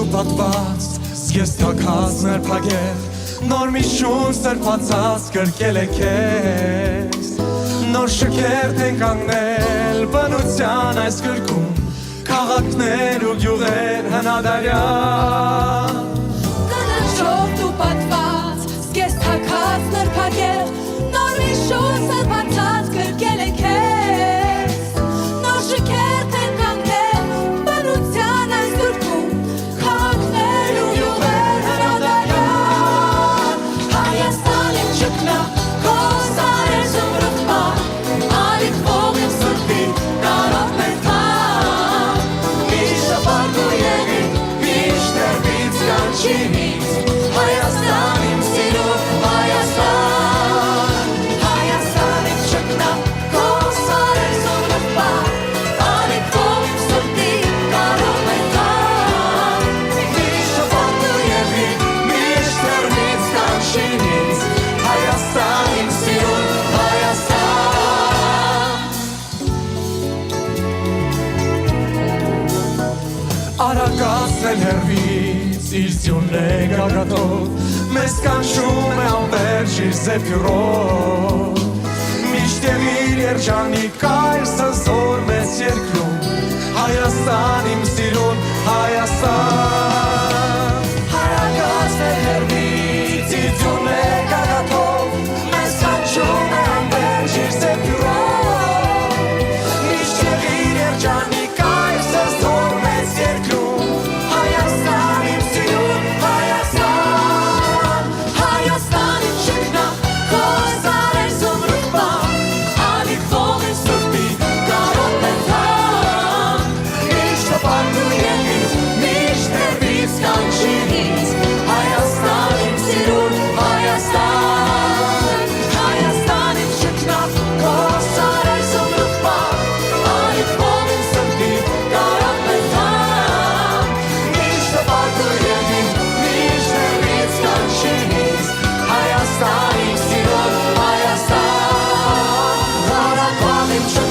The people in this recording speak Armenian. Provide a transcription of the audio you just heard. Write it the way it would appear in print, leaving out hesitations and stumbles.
ու պատված Ես թաքածներ պագեր Նոր մի շուն սրպացած կրկել է կեզ Նոր շքերտ են կանգնել բնության այս գրքում Քաղաքներ ու գյուղեր հնադարյան Կնրջոտ ու պատված Ես թաքածներ պագեր Նոր մի շուն սրպացած կրկել է կեզ Նոր շքերտ են կանգնել բնության այս գրքում Քաղաքներ ու գյուղեր հնադարյան Հայաստան իմ ճկնա Քո սարեր զմրխմա Ալիք ողիմ սրտի Կարոտ մեթան Միշտ ապարդու եղի Միշտ երբից կանչինից Հայաստան իմ սիրուն Հայաստան Հայաստան իմ ճկնա Քո սարեր զմրխմա Ալիք ողիմ սրտի Կարոտ մեթան Միշտ ապարդու եղի Միշտ երբից կանչինից Հայաստան իմ սիրուն Հայաստան Արագացնել հերվից իր ձյունն է գագաթով Մեզ կանչում է անվերջ իր զեփյուրով Միշտ եղիր երջանիկ այս հզոր մեծ երկրում Հայաստան իմ սիրուն Հայաստան Արագացնել հերվից իր ձյունն է գագաթով Մեզ կանչում է անվերջ իր զեփյուրով Միշտ եղիր երջանիկ այս հզոր մեծ երկրում Հայաստան իմ սիրուն Հայաստան Հայաստան իմ ճկնա Քո սարեր զմրխմա Ալիք ողիմ սրտի Կարոտ մեթան Միշտ ապարդու եղի Միշտ երբից կանչինից Հայաստան իմ սիրուն Հայաստան Հայաստան իմ ճկնա Քո սարեր զմրխմա Ալիք ողիմ սրտի Կարոտ մեթան Միշտ ապարդու եղի Միշտ երբից կանչինից Հայաստան իմ սիրուն Հայաստան Հարակվամ իմ ճկնա